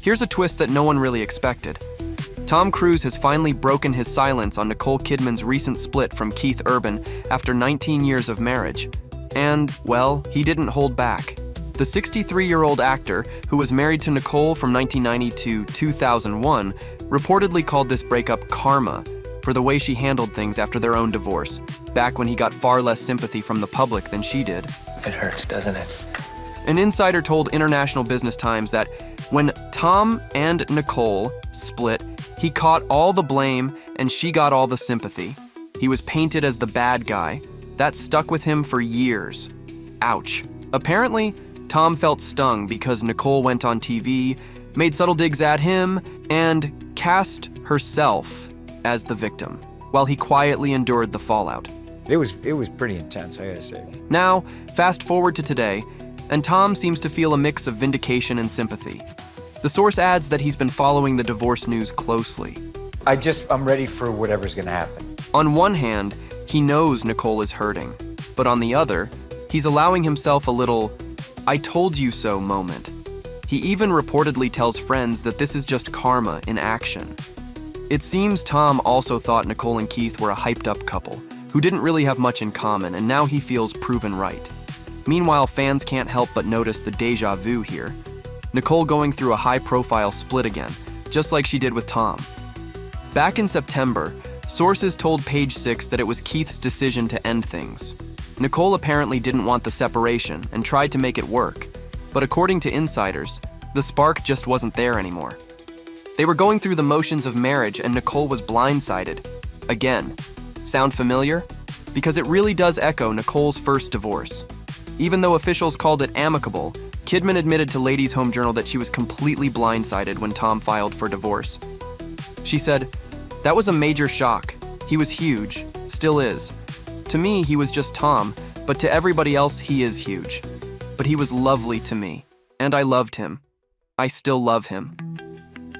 Here's a twist that no one really expected. Tom Cruise has finally broken his silence on Nicole Kidman's recent split from Keith Urban after 19 years of marriage. And, well, he didn't hold back. The 63-year-old actor, who was married to Nicole from 1990 to 2001, reportedly called this breakup karma for the way she handled things after their own divorce, back when he got far less sympathy from the public than she did. It hurts, doesn't it? An insider told International Business Times that when Tom and Nicole split, he caught all the blame and she got all the sympathy. He was painted as the bad guy. That stuck with him for years. Ouch. Apparently, Tom felt stung because Nicole went on TV, made subtle digs at him, and cast herself as the victim, while he quietly endured the fallout. It was pretty intense, I gotta say. Now, fast forward to today, and Tom seems to feel a mix of vindication and sympathy. The source adds that he's been following the divorce news closely. I'm ready for whatever's gonna happen. On one hand, he knows Nicole is hurting, but on the other, he's allowing himself a little "I told you so" moment. He even reportedly tells friends that this is just karma in action. It seems Tom also thought Nicole and Keith were a hyped-up couple who didn't really have much in common, and now he feels proven right. Meanwhile, fans can't help but notice the déjà vu here. Nicole going through a high-profile split again, just like she did with Tom. Back in September, sources told Page Six that it was Keith's decision to end things. Nicole apparently didn't want the separation and tried to make it work, but according to insiders, the spark just wasn't there anymore. They were going through the motions of marriage and Nicole was blindsided. Again. Sound familiar? Because it really does echo Nicole's first divorce. Even though officials called it amicable, Kidman admitted to Ladies' Home Journal that she was completely blindsided when Tom filed for divorce. She said, "That was a major shock. He was huge, still is. To me, he was just Tom, but to everybody else, he is huge. But he was lovely to me, and I loved him. I still love him."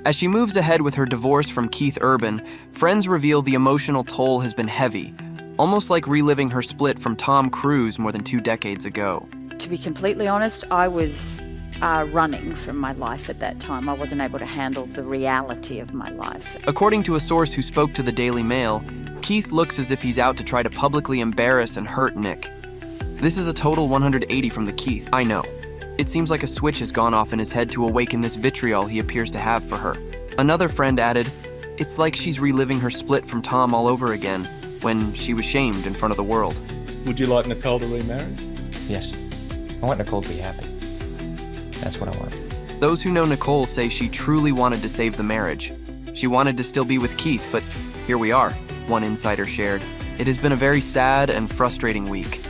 As she moves ahead with her divorce from Keith Urban, friends reveal the emotional toll has been heavy, almost like reliving her split from Tom Cruise more than 2 decades ago. To be completely honest, I was running from my life at that time. I wasn't able to handle the reality of my life. According to a source who spoke to the Daily Mail, Keith looks as if he's out to try to publicly embarrass and hurt Nick. This is a total 180 from the Keith, I know. It seems like a switch has gone off in his head to awaken this vitriol he appears to have for her. Another friend added, "It's like she's reliving her split from Tom all over again, when she was shamed in front of the world." Would you like Nicole to remarry? Yes. I want Nicole to be happy. That's what I want. Those who know Nicole say she truly wanted to save the marriage. She wanted to still be with Keith, but here we are, one insider shared. It has been a very sad and frustrating week.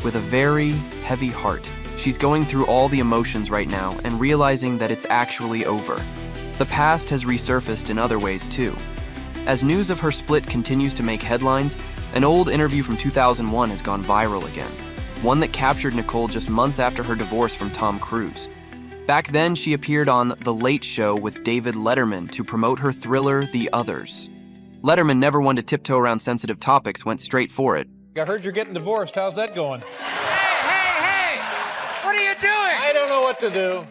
With a very heavy heart, she's going through all the emotions right now and realizing that it's actually over. The past has resurfaced in other ways too. As news of her split continues to make headlines, an old interview from 2001 has gone viral again. One that captured Nicole just months after her divorce from Tom Cruise. Back then, she appeared on The Late Show with David Letterman to promote her thriller, The Others. Letterman, never one to tiptoe around sensitive topics, went straight for it. I heard you're getting divorced. How's that going? Hey! What are you doing? I don't know what to do.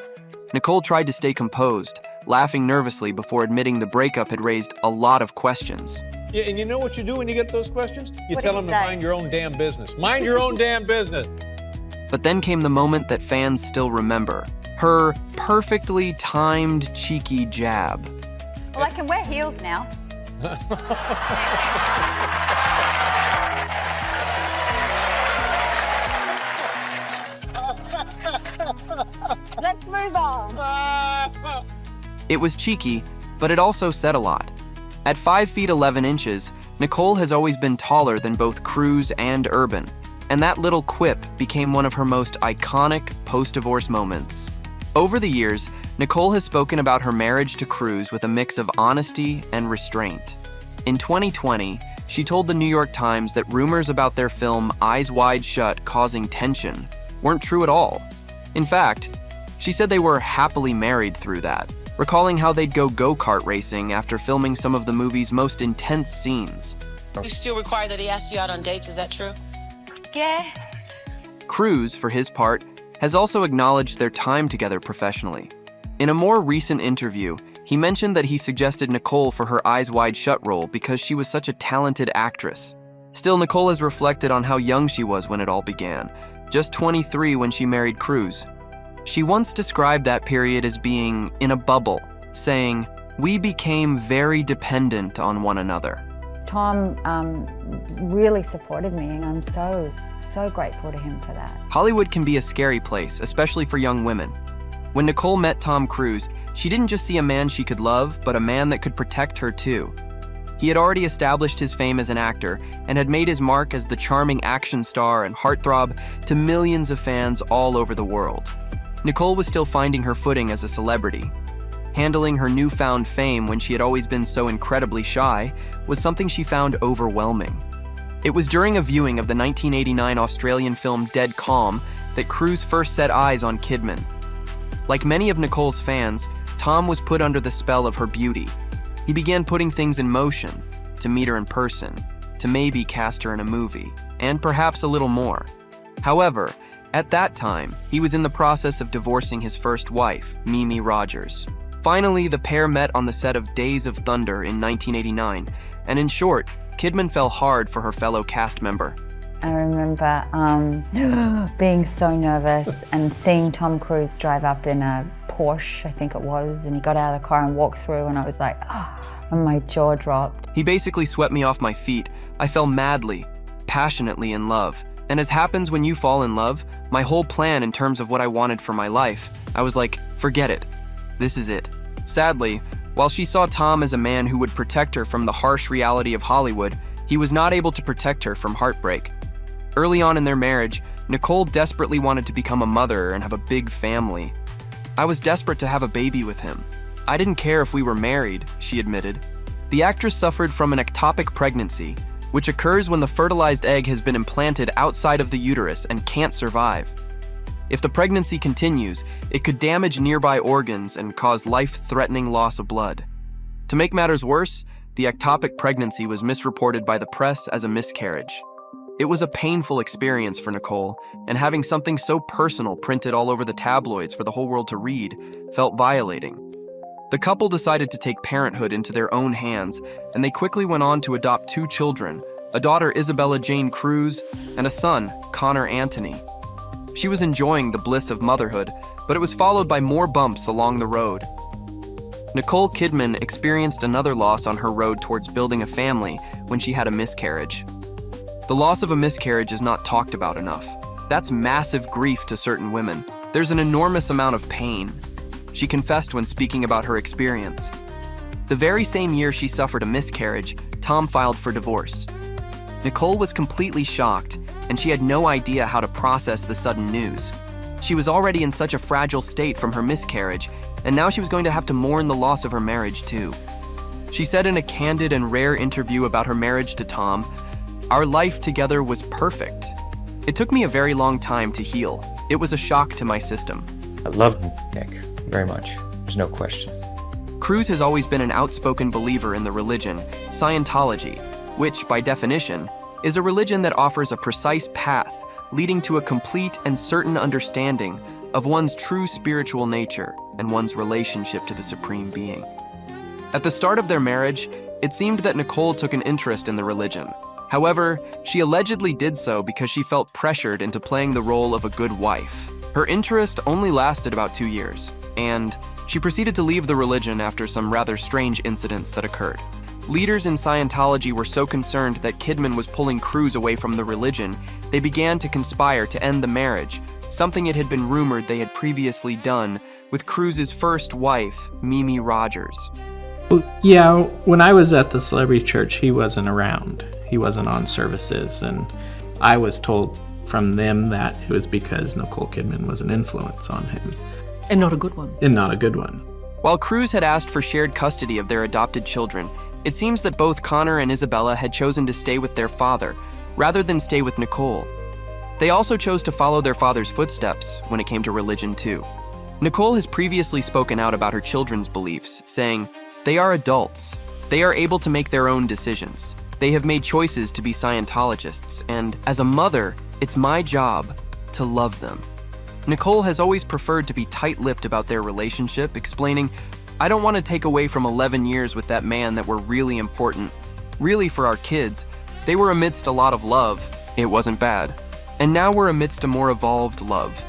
Nicole tried to stay composed, laughing nervously before admitting the breakup had raised a lot of questions. Yeah, and you know what you do when you get those questions? You What tell do you them to say? mind your own damn business. Mind your own damn business. But then came the moment that fans still remember. Her perfectly timed, cheeky jab. Well, I can wear heels now. Let's move on. It was cheeky, but it also said a lot. At 5 feet 11 inches, Nicole has always been taller than both Cruise and Urban, and that little quip became one of her most iconic post-divorce moments. Over the years, Nicole has spoken about her marriage to Cruise with a mix of honesty and restraint. In 2020, she told the New York Times that rumors about their film Eyes Wide Shut causing tension weren't true at all. In fact, she said they were happily married through that, recalling how they'd go go-kart racing after filming some of the movie's most intense scenes. You still require that he asks you out on dates, is that true? Yeah. Cruise, for his part, has also acknowledged their time together professionally. In a more recent interview, he mentioned that he suggested Nicole for her Eyes Wide Shut role because she was such a talented actress. Still, Nicole has reflected on how young she was when it all began, just 23 when she married Cruise. She once described that period as being in a bubble, saying, "We became very dependent on one another." Tom really supported me, and I'm so grateful to him for that. Hollywood can be a scary place, especially for young women. When Nicole met Tom Cruise, she didn't just see a man she could love, but a man that could protect her too. He had already established his fame as an actor and had made his mark as the charming action star and heartthrob to millions of fans all over the world. Nicole was still finding her footing as a celebrity. Handling her newfound fame when she had always been so incredibly shy was something she found overwhelming. It was during a viewing of the 1989 Australian film Dead Calm that Cruise first set eyes on Kidman. Like many of Nicole's fans, Tom was put under the spell of her beauty. He began putting things in motion, to meet her in person, to maybe cast her in a movie, and perhaps a little more. However, at that time, he was in the process of divorcing his first wife, Mimi Rogers. Finally, the pair met on the set of Days of Thunder in 1989, and in short, Kidman fell hard for her fellow cast member. I remember being so nervous and seeing Tom Cruise drive up in a Porsche, I think it was, and he got out of the car and walked through, and I was like, and my jaw dropped. He basically swept me off my feet. I fell madly, passionately in love. And as happens when you fall in love, my whole plan in terms of what I wanted for my life, I was like, forget it. This is it. Sadly, while she saw Tom as a man who would protect her from the harsh reality of Hollywood, he was not able to protect her from heartbreak. Early on in their marriage, Nicole desperately wanted to become a mother and have a big family. I was desperate to have a baby with him. I didn't care if we were married, she admitted. The actress suffered from an ectopic pregnancy, which occurs when the fertilized egg has been implanted outside of the uterus and can't survive. If the pregnancy continues, it could damage nearby organs and cause life-threatening loss of blood. To make matters worse, the ectopic pregnancy was misreported by the press as a miscarriage. It was a painful experience for Nicole, and having something so personal printed all over the tabloids for the whole world to read felt violating. The couple decided to take parenthood into their own hands, and they quickly went on to adopt 2 children, a daughter Isabella Jane Cruz and a son, Connor Anthony. She was enjoying the bliss of motherhood, but it was followed by more bumps along the road. Nicole Kidman experienced another loss on her road towards building a family when she had a miscarriage. The loss of a miscarriage is not talked about enough. That's massive grief to certain women. There's an enormous amount of pain. She confessed when speaking about her experience. The very same year she suffered a miscarriage, Tom filed for divorce. Nicole was completely shocked, and she had no idea how to process the sudden news. She was already in such a fragile state from her miscarriage, and now she was going to have to mourn the loss of her marriage too. She said in a candid and rare interview about her marriage to Tom, "Our life together was perfect. It took me a very long time to heal. It was a shock to my system." I loved Nick very much. There's no question. Cruise has always been an outspoken believer in the religion, Scientology, which, by definition, is a religion that offers a precise path leading to a complete and certain understanding of one's true spiritual nature and one's relationship to the Supreme Being. At the start of their marriage, it seemed that Nicole took an interest in the religion. However, she allegedly did so because she felt pressured into playing the role of a good wife. Her interest only lasted about 2 years, and she proceeded to leave the religion after some rather strange incidents that occurred. Leaders in Scientology were so concerned that Kidman was pulling Cruise away from the religion, they began to conspire to end the marriage, something it had been rumored they had previously done with Cruise's first wife, Mimi Rogers. Well, yeah, when I was at the celebrity church, he wasn't around. He wasn't on services, and I was told from them that it was because Nicole Kidman was an influence on him. And not a good one. And not a good one. While Cruise had asked for shared custody of their adopted children, it seems that both Connor and Isabella had chosen to stay with their father, rather than stay with Nicole. They also chose to follow their father's footsteps when it came to religion too. Nicole has previously spoken out about her children's beliefs, saying, "They are adults. They are able to make their own decisions. They have made choices to be Scientologists, and as a mother, it's my job to love them." Nicole has always preferred to be tight-lipped about their relationship, explaining, "I don't want to take away from 11 years with that man that were really important. Really for our kids. They were amidst a lot of love. It wasn't bad. And now we're amidst a more evolved love.